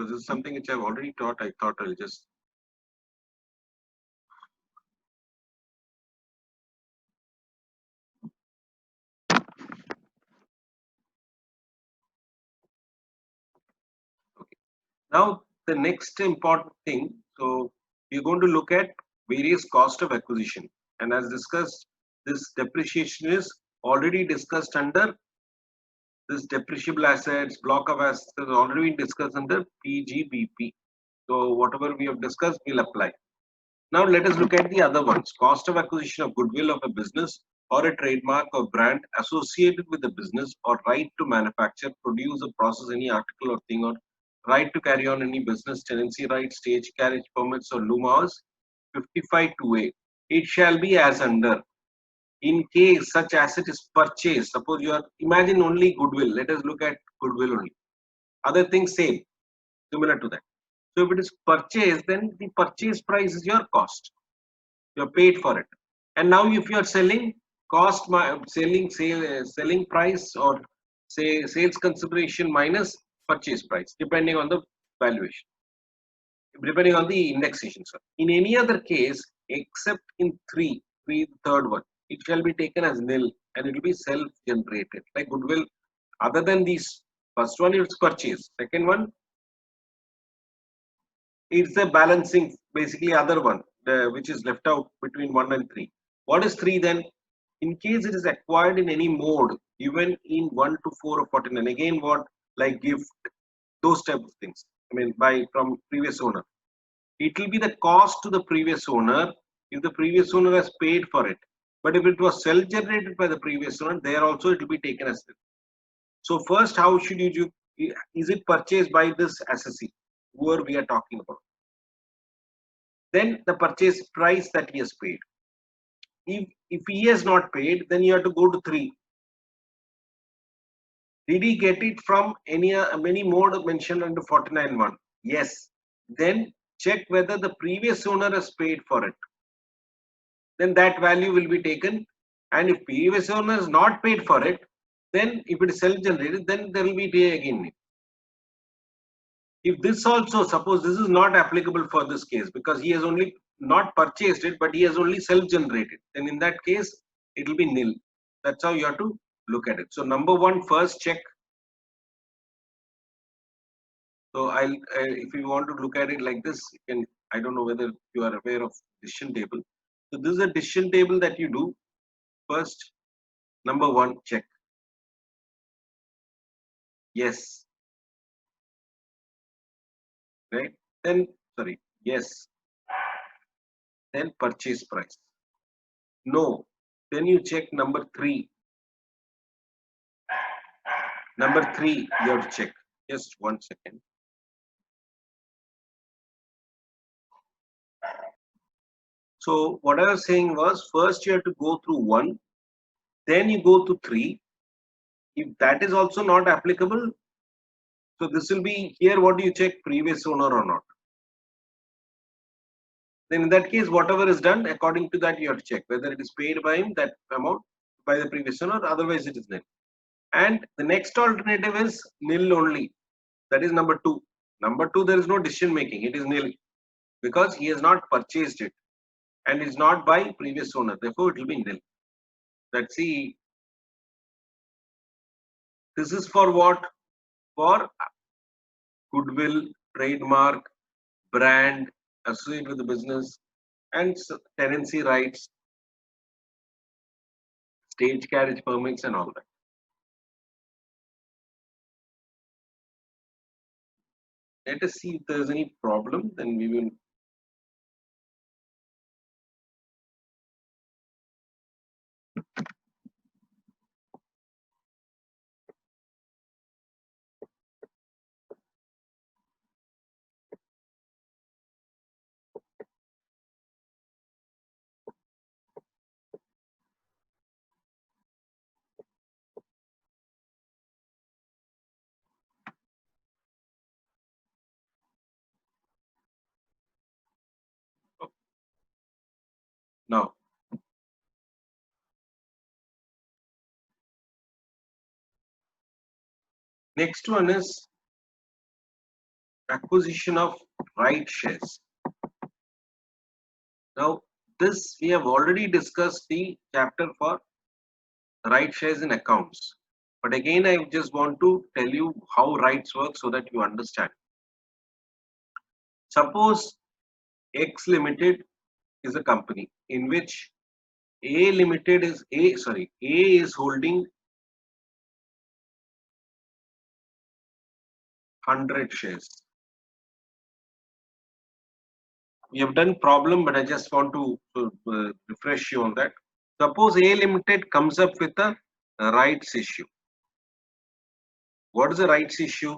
because this is something which I've already taught. I thought I'll just. Okay. Now, the next important thing. So, we're going to look at various cost of acquisition. And as discussed, this depreciation is already discussed under this depreciable assets, block of assets has already been discussed under PGBP. So, whatever we have discussed will apply. Now let us look at the other ones. Cost of acquisition of goodwill of a business or a trademark or brand associated with the business, or right to manufacture, produce or process any article or thing, or right to carry on any business, tenancy rights, stage carriage permits or loom hours. 55(2)(a). It shall be as under. In case such asset is purchased, suppose you are, imagine only goodwill. Let us look at goodwill only. Other things same, similar to that. So if it is purchased, then the purchase price is your cost. You are paid for it. And now if you are selling, selling price, or say sales consideration minus purchase price, depending on the valuation, depending on the indexation. Sir. In any other case, except in three, the third one, it shall be taken as nil and it will be self-generated. Like goodwill, other than these, first one it's purchase, second one it's a balancing, basically other one, which is left out between 1 and 3. What is 3 then? In case it is acquired in any mode, even in 1 to 4 or 49. Again, what? Like gift, those type of things. I mean, by from previous owner. It will be the cost to the previous owner if the previous owner has paid for it. But if it was self-generated by the previous owner, there also it will be taken as this. So first, how should you do? Is it purchased by this assessee, whoever we are talking about? Then the purchase price that he has paid. If he has not paid, then you have to go to 3. Did he get it from any mode mentioned under 49(1)? Yes. Then check whether the previous owner has paid for it. Then that value will be taken. And if previous owner has not paid for it, then if it is self-generated, then there will be day again. If this also, suppose this is not applicable for this case because he has only not purchased it, but he has only self-generated, then in that case, it will be nil. That's how you have to look at it. So number one, first check. So if you want to look at it like this, you can, I don't know whether you are aware of decision table. So this is a decision table that you do. First, number one, check. Yes. Right? Then, sorry, yes. Then purchase price. No. Then you check number 3. Number 3, you have to check. Just 1 second. So what I was saying was, first you have to go through 1, then you go to 3. If that is also not applicable, so this will be here. What do you check? Previous owner or not? Then in that case, whatever is done, according to that you have to check whether it is paid by him, that amount by the previous owner, otherwise it is nil. And the next alternative is nil only. That is number 2. Number 2, there is no decision making. It is nil because he has not purchased it and is not by previous owner. Therefore, it will be nil. Let's see. This is for what? For goodwill, trademark, brand, associated with the business, and tenancy rights, stage carriage permits, and all that. Let us see if there is any problem. Then we will. Now, next one is acquisition of right shares. Now, this we have already discussed the chapter for right shares in accounts. But again, I just want to tell you how rights work so that you understand. Suppose X Limited is a company in which A Limited is A is holding 100 shares. We have done problem, but I just want to refresh you on that. Suppose A Limited comes up with a rights issue. What is a rights issue?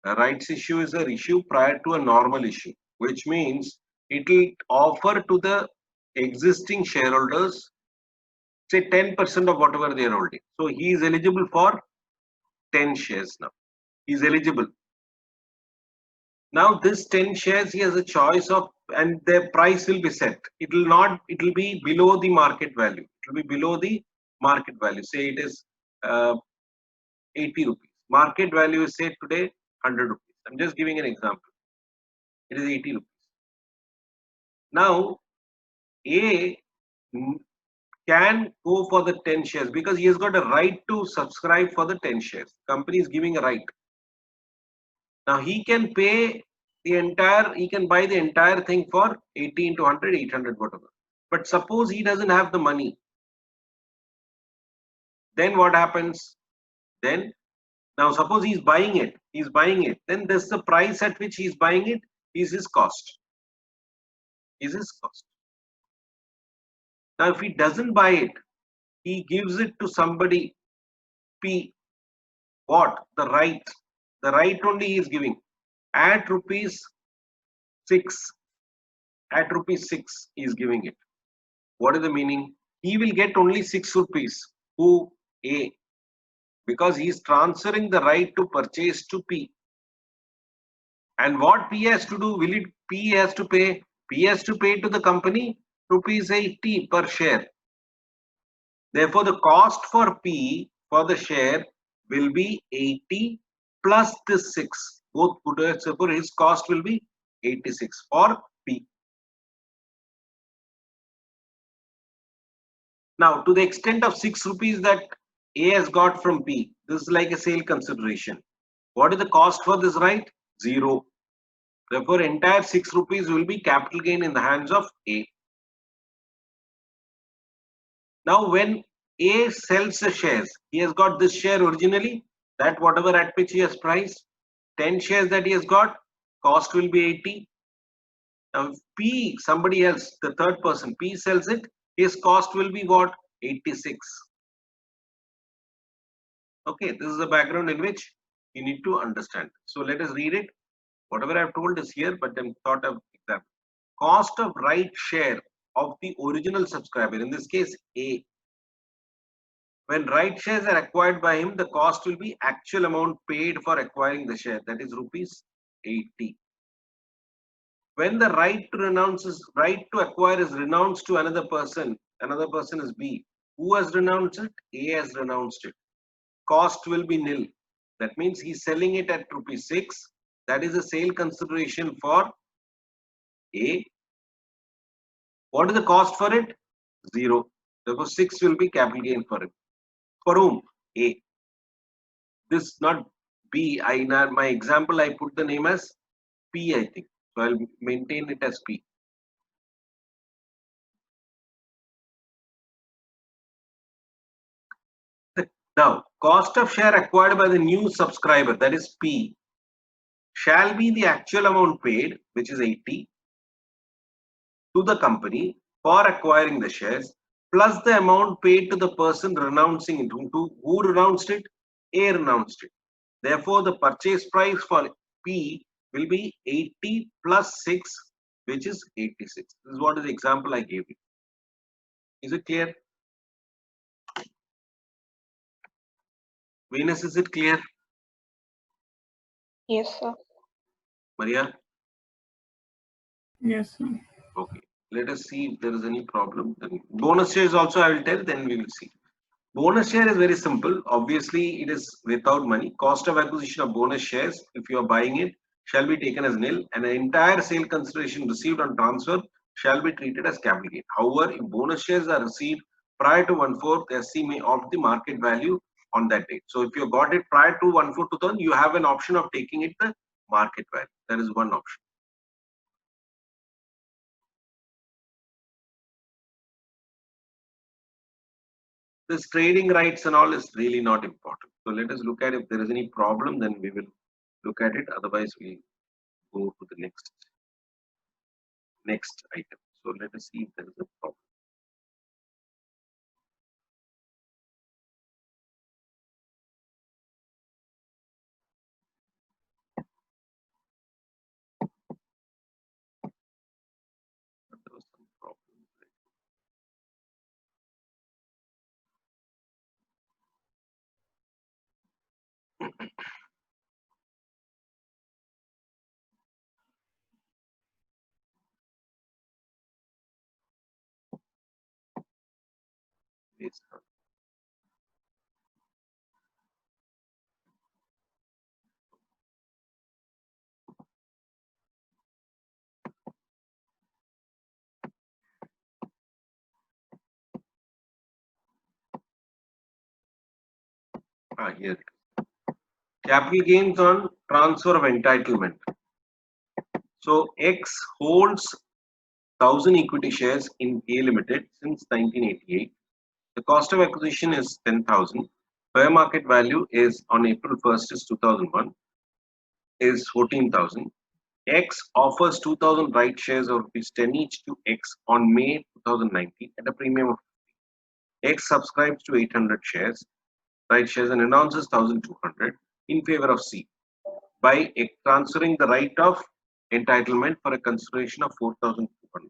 A rights issue is an issue prior to a normal issue, which means it will offer to the existing shareholders, say 10% of whatever they are holding. So he is eligible for 10 shares now. He is eligible. Now this 10 shares he has a choice of, and the price will be set. It will be below the market value. It will be below the market value. Say it is 80 rupees. Market value is say today 100 rupees. I'm just giving an example. It is 80 rupees. Now A can go for the 10 shares because he has got a right to subscribe for the 10 shares. Company is giving a right. Now he can pay the entire, he can buy the entire thing for 80 into 100, 800, whatever. But suppose he doesn't have the money. Then what happens? Then, now suppose he's buying it. Then this the price at which he's buying it is his cost. Now if he doesn't buy it, he gives it to somebody, P. What? The right. The right only he is giving. At rupees 6. At rupees 6 he is giving it. What is the meaning? He will get only 6 rupees. Who? A. Because he is transferring the right to purchase to P. And what P has to do? P has to pay? P has to pay to the company rupees 80 per share. Therefore, the cost for P for the share will be 80 plus this 6. Both put together, his cost will be 86 for P. Now, to the extent of 6 rupees that A has got from P, this is like a sale consideration. What is the cost for this right? 0. Therefore, entire 6 rupees will be capital gain in the hands of A. Now, when A sells the shares, he has got this share originally, that whatever at which he has priced, 10 shares that he has got, cost will be 80. Now, if P, somebody else, the third person, P sells it, his cost will be what? 86. Okay, this is the background in which you need to understand. So let us read it. Whatever I have told is here, but then thought of example. Cost of right share of the original subscriber, in this case A. When right shares are acquired by him, the cost will be actual amount paid for acquiring the share, that is rupees 80. When the right to acquire is renounced to another person is B. Who has renounced it? A has renounced it. Cost will be nil. That means he's selling it at rupees 6. That is a sale consideration for A. What is the cost for it? 0. Therefore, 6 will be capital gain for him. For whom? A. This not B. In my example, I put the name as P, I think. So I'll maintain it as P. Now, cost of share acquired by the new subscriber, that is P, shall be the actual amount paid, which is 80, to the company for acquiring the shares, plus the amount paid to the person renouncing it. Who renounced it? A renounced it. Therefore, the purchase price for P will be 80 plus 6, which is 86. This is what is the example I gave you. Is it clear? Venus, is it clear? Yes, sir. Maria? Yes, sir. Okay. Let us see if there is any problem. Then bonus shares also I will tell, then we will see. Bonus share is very simple. Obviously, it is without money. Cost of acquisition of bonus shares, if you are buying it, shall be taken as nil, and the entire sale consideration received on transfer shall be treated as capital gain. However, if bonus shares are received prior to 1/4, SC may opt the market value on that date. So if you got it prior to 1/4 2000, you have an option of taking it the market value. That is one option. This trading rights and all is really not important. So let us look at if there is any problem, then we will look at it. Otherwise, we go to the next item. So let us see if there is a problem. But there was some problem. Yes. Here. Capital gains on transfer of entitlement. So X holds 1,000 equity shares in A Limited since 1988. The cost of acquisition is 10,000. Fair market value is on April 1st is 2001 is 14,000. X offers 2,000 right shares of rupees 10 each to X on May 2019 at a premium of X subscribes to 800 shares, right shares, and announces 1,200 in favor of C by transferring the right of entitlement for a consideration of 4,200.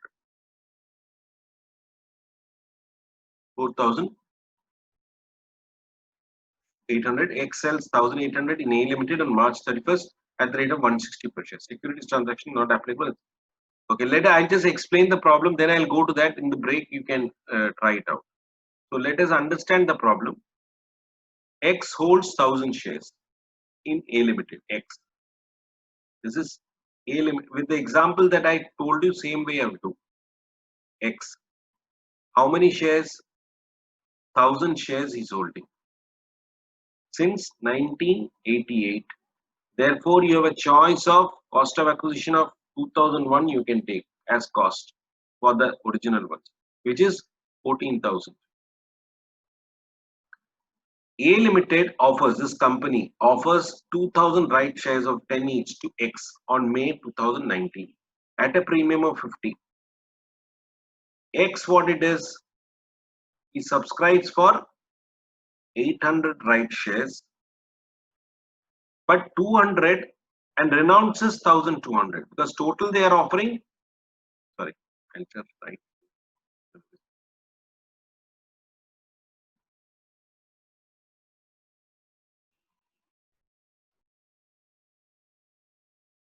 4,800. X sells 1,800 in A Limited on March 31st at the rate of 160 per share. Securities transaction not applicable. Okay, I'll just explain the problem, then I'll go to that in the break. You can try it out. So let us understand the problem. X holds 1,000 shares in A Limited. X. This is A Limited. With the example that I told you, same way I will do. X. How many shares? 1,000 shares he's holding since 1988. Therefore, you have a choice of cost of acquisition of 2001 you can take as cost for the original ones, which is 14,000. A Limited offers, this company offers 2,000 right shares of 10 each to X on May 2019 at a premium of 50. X, what it is, he subscribes for 800 right shares, but 200 and renounces 1,200 because total they are offering. Sorry, I'll just write.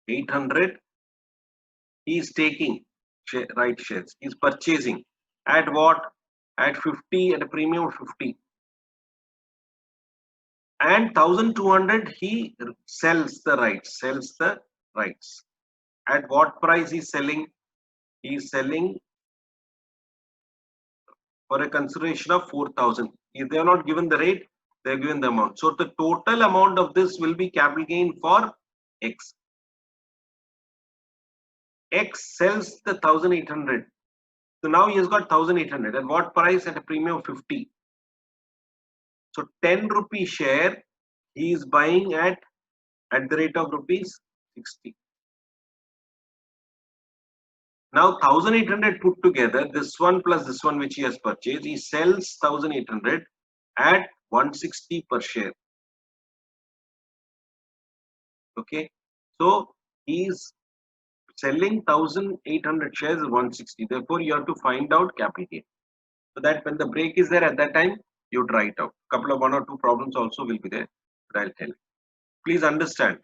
800. He is taking right shares. He is purchasing at what? At 50, at a premium of 50. And 1,200 he sells the rights. At what price he is selling? He is selling for a consideration of 4,000. If they are not given the rate, they are given the amount. So the total amount of this will be capital gain for X. X sells the 1,800. So now he has got 1,800. At what price? At a premium of 50. So 10 rupee share he is buying at the rate of rupees 60. Now 1,800 put together, this one plus this one which he has purchased, he sells 1,800 at 160 per share. Okay, so he is selling 1,800 shares at 160. Therefore, you have to find out capital gain. So that when the break is there at that time, you try it out. Couple of 1 or 2 problems also will be there, but I'll tell you. Please understand.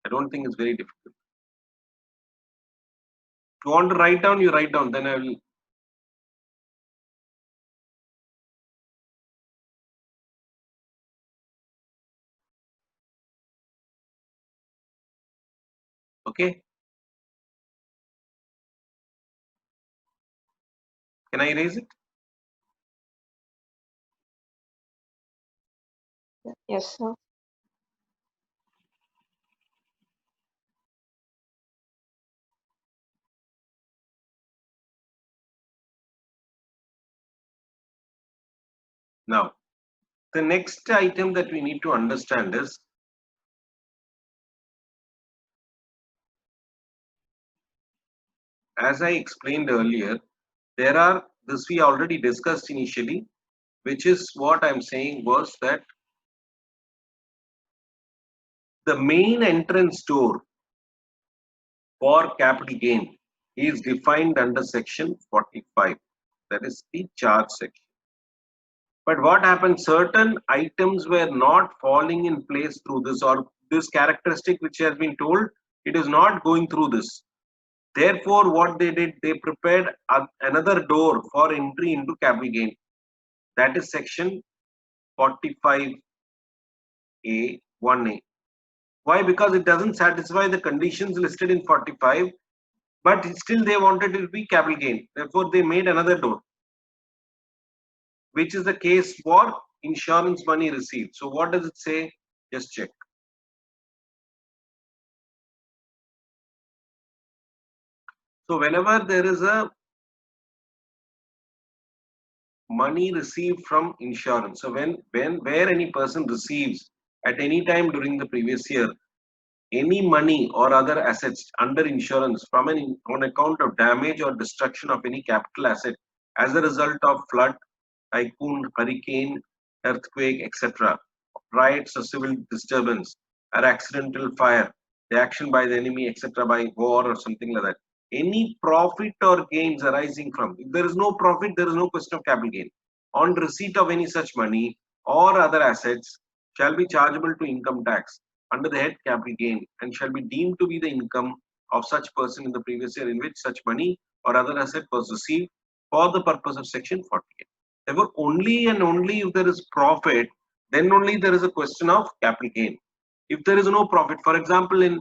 I don't think it's very difficult. If you want to write down, you write down. Then I will Okay. Can I erase it? Yes, sir. Now, the next item that we need to understand is as I explained earlier, there are this we already discussed initially, which is what I'm saying was that the main entrance door for capital gain is defined under section 45. That is the charge section. But what happened? Certain items were not falling in place through this, or this characteristic which has been told, it is not going through this. Therefore, what they did, they prepared another door for entry into capital gain. That is section 45A 1A. Why? Because it doesn't satisfy the conditions listed in 45, but still they wanted it to be capital gain. Therefore, they made another door, which is the case for insurance money received. So, what does it say? Just check. So, whenever there is a money received from insurance, so where any person receives at any time during the previous year any money or other assets under insurance from on account of damage or destruction of any capital asset as a result of flood, typhoon, hurricane, earthquake, etc., riots or civil disturbance, or accidental fire, the action by the enemy, etc., by war or something like that. Any profit or gains arising from, if there is no profit, there is no question of capital gain. On receipt of any such money or other assets, shall be chargeable to income tax under the head capital gain and shall be deemed to be the income of such person in the previous year in which such money or other asset was received for the purpose of section 48. Therefore, only and only if there is profit, then only there is a question of capital gain. If there is no profit, for example, in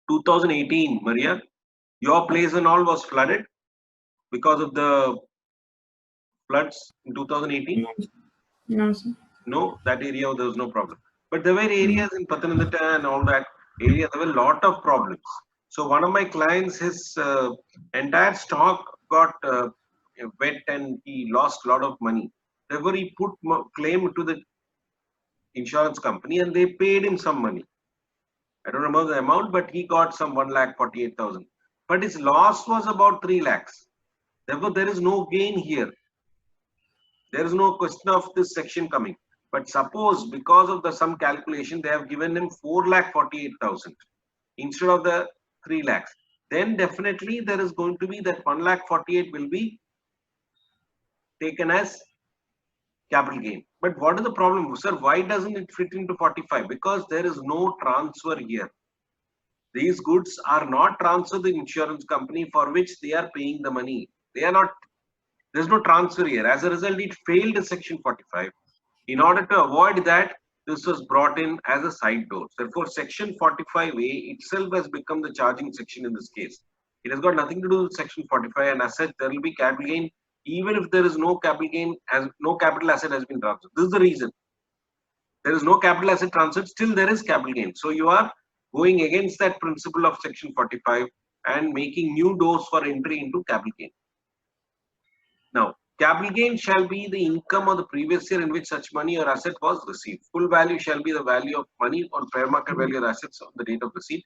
2018, Maria, your place and all was flooded because of the floods in 2018. No, no, sir. No, that area there was no problem. But there were Mm. areas in Pathanamthitta and all that area, there were a lot of problems. So one of my clients, his entire stock got wet and he lost a lot of money. Therefore, he put claim to the insurance company and they paid him some money. I don't remember the amount, but he got some 1,48,000. But his loss was about 3 lakhs. Therefore, there is no gain here. There is no question of this section coming. But suppose because of the some calculation, they have given him 4,48,000 instead of the 3 lakhs. Then definitely there is going to be that 1,48,000 will be taken as capital gain. But what is the problem, sir? Why doesn't it fit into 45? Because there is no transfer here. These goods are not transferred to the insurance company for which they are paying the money. They are not, there's no transfer here. As a result, it failed section 45. In order to avoid that, this was brought in as a side door. Therefore, section 45A itself has become the charging section in this case. It has got nothing to do with section 45, and as such, there will be capital gain even if there is no capital gain, as no capital asset has been transferred. This is the reason. There is no capital asset transferred, still there is capital gain. So you are going against that principle of section 45 and making new doors for entry into capital gain. Now, capital gain shall be the income of the previous year in which such money or asset was received. Full value shall be the value of money on fair market value of assets on the date of receipt.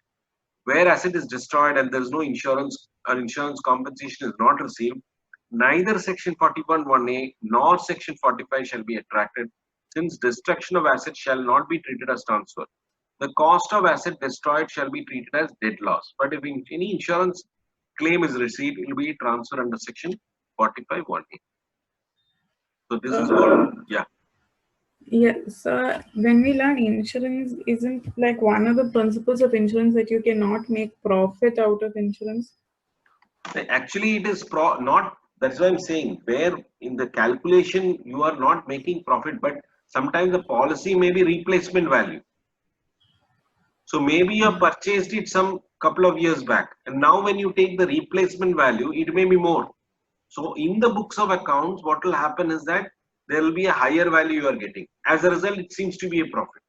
Where asset is destroyed and there is no insurance or insurance compensation is not received, neither section 41(1)(a) nor section 45 shall be attracted, since destruction of asset shall not be treated as transfer. The cost of asset destroyed shall be treated as debt loss. But if any insurance claim is received, it will be transferred under section 45(1)(a). So this is all, yeah. Yeah, so when we learn insurance, isn't like one of the principles of insurance that you cannot make profit out of insurance? Actually, it is not, that's why I'm saying, where in the calculation you are not making profit, but sometimes the policy may be replacement value. So maybe you have purchased it some couple of years back, and now when you take the replacement value, it may be more. So in the books of accounts, what will happen is that there will be a higher value you are getting. As a result, it seems to be a profit.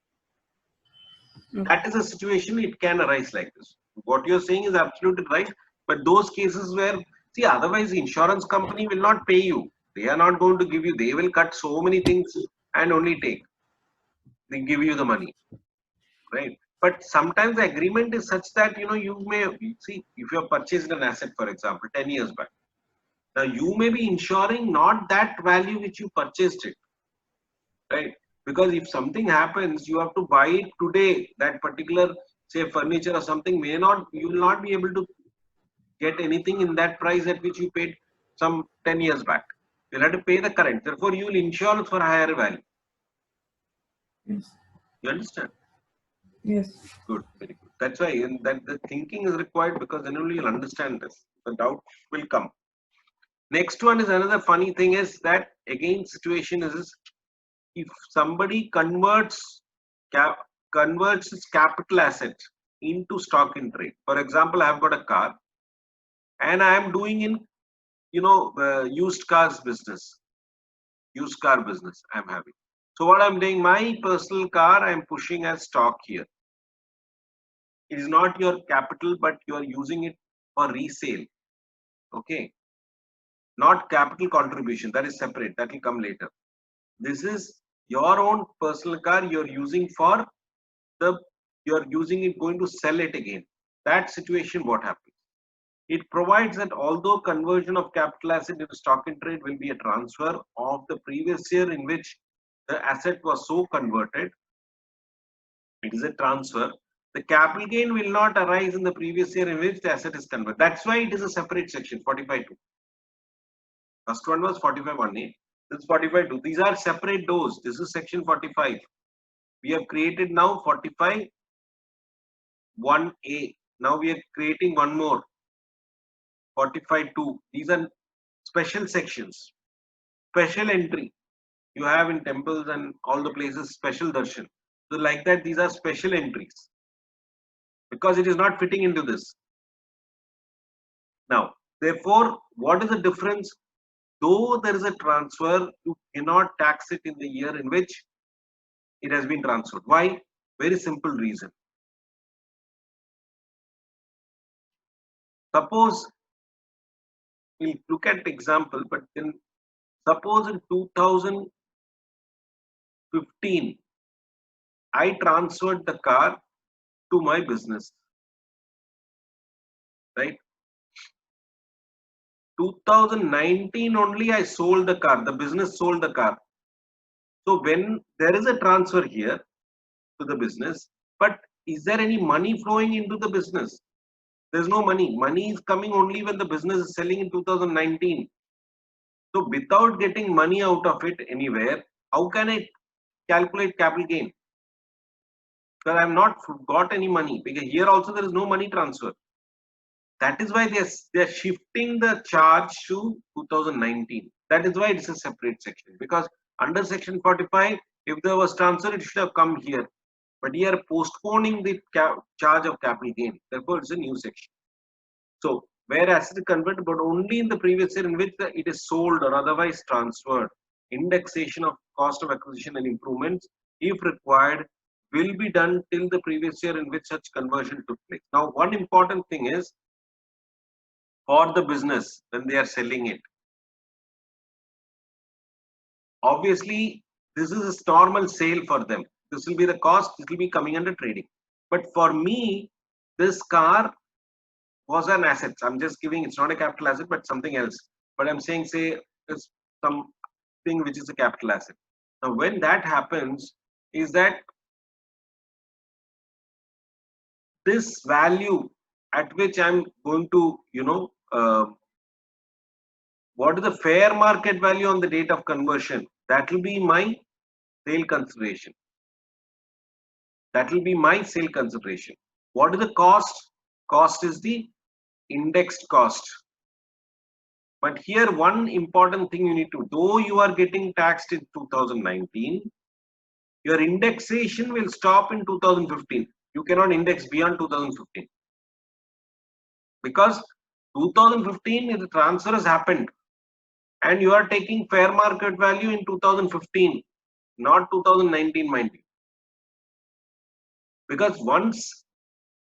That is a situation, it can arise like this. What you're saying is absolutely right. But those cases where, see, otherwise the insurance company will not pay you. They are not going to give you, they will cut so many things and only take. They give you the money, right? But sometimes the agreement is such that, you may, see, if you have purchased an asset, for example, 10 years back. Now you may be insuring not that value which you purchased it, right? Because if something happens, you have to buy it today. That particular, say, furniture or something you will not be able to get anything in that price at which you paid some 10 years back. You'll have to pay the current. Therefore, you will insure for higher value. Yes. You understand? Yes. Good, very good. That's why that the thinking is required, because then only you'll understand this. The doubt will come. Next one is another funny thing is that again situation is if somebody converts its capital asset into stock in trade. For example, I have got a car and I am doing in used car business I'm having. So what I'm doing, my personal car I'm pushing as stock here. It is not your capital, but you are using it for resale. Okay, not capital contribution, that is separate, that will come later. This is your own personal car you're using for you're using it, going to sell it again. That situation, what happens? It provides that although conversion of capital asset into stock in trade will be a transfer of the previous year in which the asset was so converted, it is a transfer. The capital gain will not arise in the previous year in which the asset is converted. That's why it is a separate section, 45(2). First one was 45(1)(a). This is 45(2). These are separate doors. This is section 45. We have created now 45(1)(a). Now we are creating one more, 45(2). These are special sections, special entry. You have in temples and all the places special darshan. So like that, these are special entries because it is not fitting into this. Now, therefore, what is the difference? Though there is a transfer, you cannot tax it in the year in which it has been transferred. Why? Very simple reason. Suppose, we'll look at example, but then suppose in 2015, I transferred the car to my business, right? 2019 only I sold the car, the business sold the car. So when there is a transfer here to the business, but is there any money flowing into the business? There's no money. Money is coming only when the business is selling in 2019. So without getting money out of it anywhere, how can I calculate capital gain? Because I have not got any money, because here also there is no money transfer. That is why they are shifting the charge to 2019. That is why it is a separate section, because under section 45, if there was transfer, it should have come here. But here postponing the charge of capital gain. Therefore, it's a new section. So where asset is converted, but only in the previous year in which it is sold or otherwise transferred. Indexation of cost of acquisition and improvements, if required, will be done till the previous year in which such conversion took place. Now, one important thing is, for the business when they are selling it, obviously this is a normal sale for them. This will be the cost, this will be coming under trading. But for me, this car was an asset. I'm just giving, it's not a capital asset, but something else. But I'm saying, say, it's something which is a capital asset. Now, when that happens, is that this value at which I'm going to, what is the fair market value on the date of conversion? That will be my sale consideration. That will be my sale consideration. What is the cost? Cost is the indexed cost. But here one important thing you need to, though you are getting taxed in 2019, your indexation will stop in 2015. You cannot index beyond 2015 because 2015 the transfer has happened and you are taking fair market value in 2015, not 2019, mind you. Because once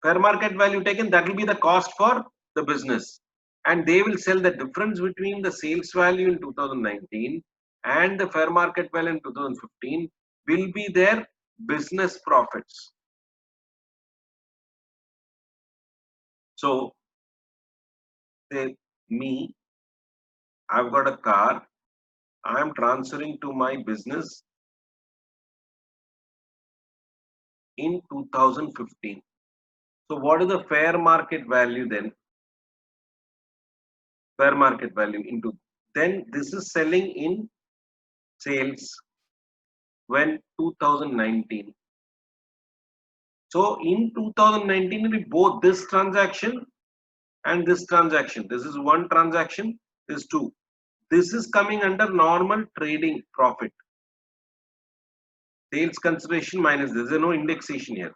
fair market value taken, that will be the cost for the business, and they will sell the difference between the sales value in 2019 and the fair market value in 2015 will be their business profits. So say me, I've got a car, I am transferring to my business in 2015. So what is the fair market value then? Fair market value into, then this is selling in sales when 2019. So in 2019, both this transaction and this transaction, this is one transaction, this is two. This is coming under normal trading profit. Sales consideration minus this, there is no indexation here.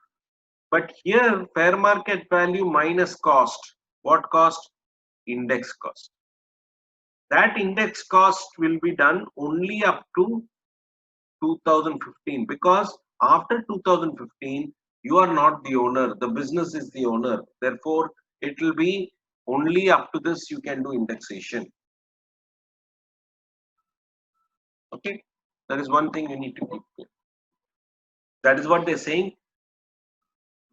But here, fair market value minus cost. What cost? Index cost. That index cost will be done only up to 2015, because after 2015 you are not the owner, the business is the owner. Therefore, it will be only up to this you can do indexation. Okay, that is one thing you need to keep clear. That is what they're saying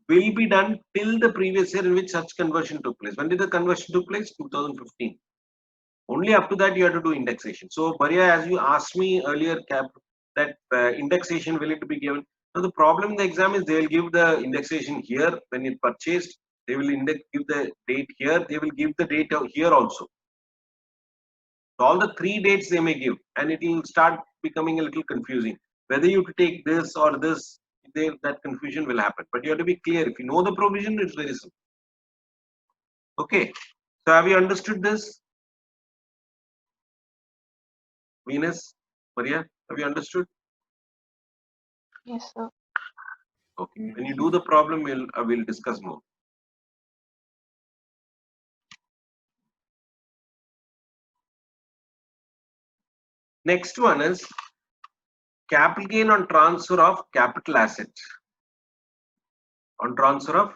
will be done till the previous year in which such conversion took place. When did the conversion took place? 2015. Only up to that you have to do indexation. So Maria, as you asked me earlier, Cap, that indexation will it be given? Now the problem in the exam is they will give the indexation here when it purchased. They will give the date here. They will give the date here also. So all the three dates they may give, and it will start becoming a little confusing. Whether you take this or this, that confusion will happen. But you have to be clear. If you know the provision, it's very simple. Okay. So have you understood this? Venus, Maria, have you understood? Yes, sir. Okay. When you do the problem, we'll discuss more. Next one is capital gain on transfer of capital asset. On transfer of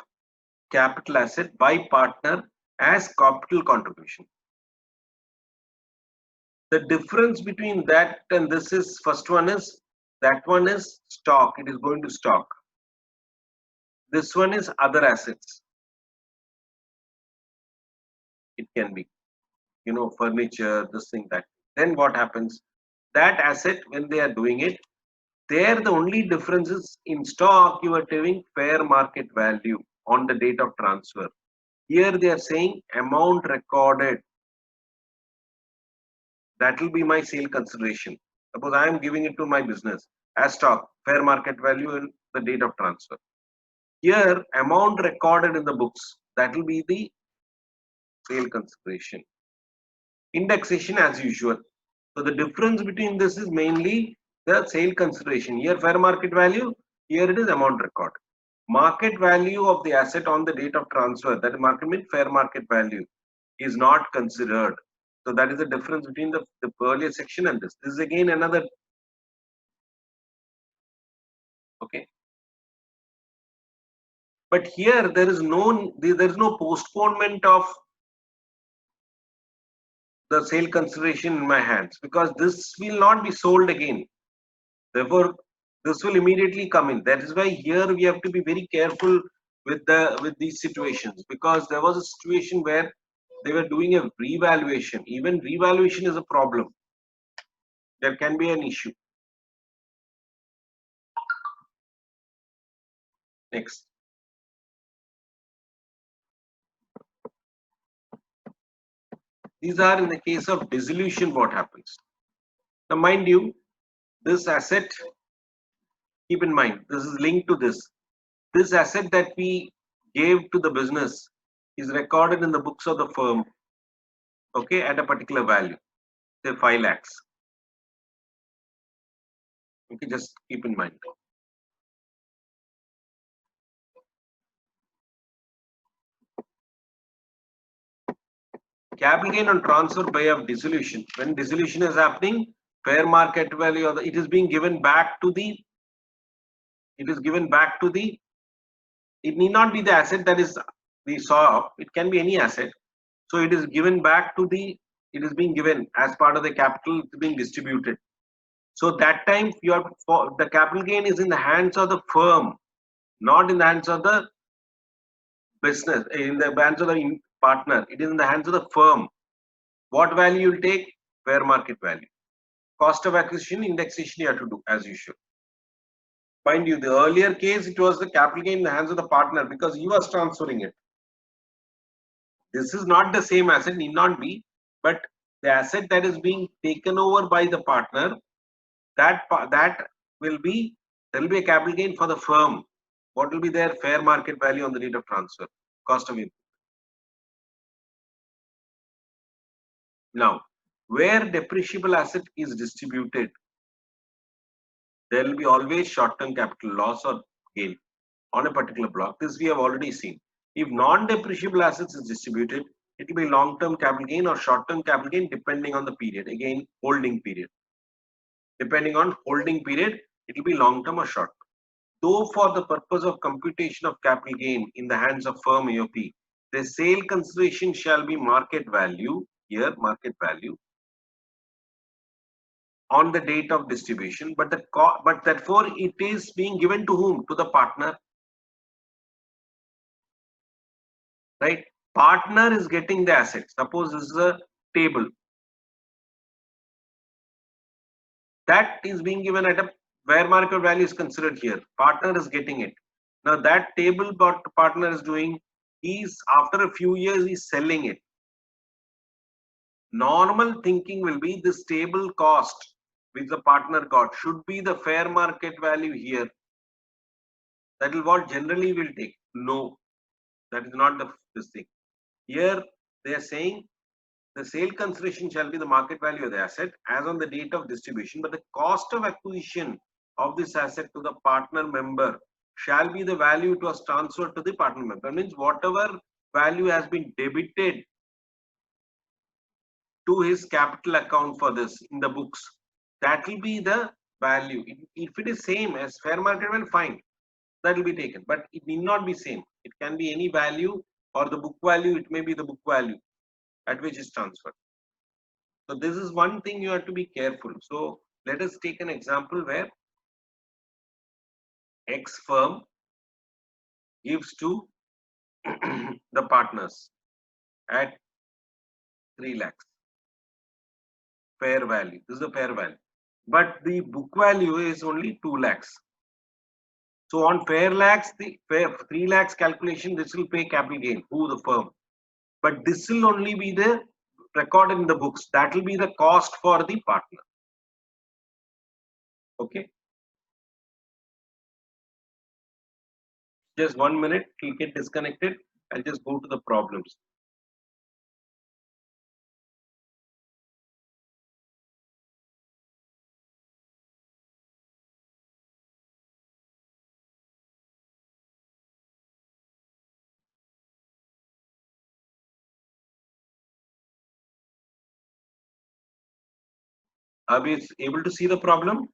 capital asset by partner as capital contribution. The difference between that and this is, first one is, that one is stock, it is going to stock. This one is other assets. It can be, you know, furniture, this thing, that. Then what happens? That asset, when they are doing it, there the only difference is in stock you are giving fair market value on the date of transfer. Here they are saying amount recorded. That will be my sale consideration. Suppose I am giving it to my business as stock, fair market value in the date of transfer. Here amount recorded in the books, that will be the sale consideration. Indexation as usual. So the difference between this is mainly the sale consideration. Here fair market value, here it is amount recorded. Market value of the asset on the date of transfer, that market means fair market value, is not considered. So that is the difference between the earlier section and this. This is again another. Okay. But here there is no postponement of the sale consideration in my hands, because this will not be sold again. Therefore, this will immediately come in. That is why here we have to be very careful with these situations, because there was a situation where they were doing a revaluation. Even revaluation is a problem. There can be an issue. Next. These are in the case of dissolution what happens. Now mind you, this asset, keep in mind, this is linked to this. This asset that we gave to the business is recorded in the books of the firm, okay, at a particular value, say 5 lakhs. Okay, just keep in mind. Capital gain on transfer by of dissolution. When dissolution is happening, fair market value of it is being given back to the. It is given back to the. It need not be the asset that is we saw. It can be any asset. So it is given back to the. It is being given as part of the capital being distributed. So that time the capital gain is in the hands of the firm, not in the hands of the business, in the hands of the partner. It is in the hands of the firm. What value you will take? Fair market value. Cost of acquisition, indexation you have to do as usual. Mind you, the earlier case, it was the capital gain in the hands of the partner because he was transferring it. This is not the same asset, need not be, but the asset that is being taken over by the partner, that will be, there will be a capital gain for the firm. What will be their fair market value on the date of transfer? Cost of input. Now, where depreciable asset is distributed, there will be always short-term capital loss or gain on a particular block. This we have already seen. If non-depreciable assets is distributed, it will be long-term capital gain or short-term capital gain depending on the period. Again, holding period. Depending on holding period, it will be long-term or short-term. Though for the purpose of computation of capital gain in the hands of firm AOP, the sale consideration shall be market value, here market value, on the date of distribution, but therefore it is being given to whom? To the partner. Right? Partner is getting the asset. Suppose this is a table. That is being given at a fair market value is considered here. Partner is getting it. Now that table what partner is doing, he's after a few years he's selling it. Normal thinking will be this table cost which the partner got should be the fair market value here. That is what generally will take. No, that is not this thing. Here they are saying the sale consideration shall be the market value of the asset as on the date of distribution, but the cost of acquisition of this asset to the partner member shall be the value it was transferred to the partner member. That means whatever value has been debited to his capital account for this in the books, that will be the value. If it is same as fair market value, fine, that will be taken, but it need not be same. It can be any value or the book value, it may be the book value at which is transferred. So this is one thing you have to be careful. So let us take an example where X firm gives to the partners at 3 lakhs fair value. This is the fair value, but the book value is only 2 lakhs. So on fair lakhs, the fair 3 lakhs calculation, this will pay capital gain. Who? The firm. But this will only be the recorded in the books. That will be the cost for the partner. Okay. Just 1 minute, he'll get disconnected. I'll just go to the problems. Are we able to see the problem?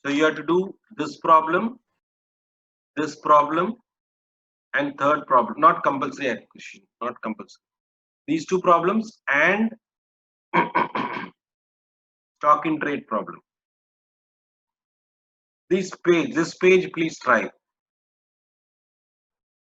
So you have to do this problem, and third problem, not compulsory acquisition, not compulsory. These two problems and stock in trade problem. This page please try.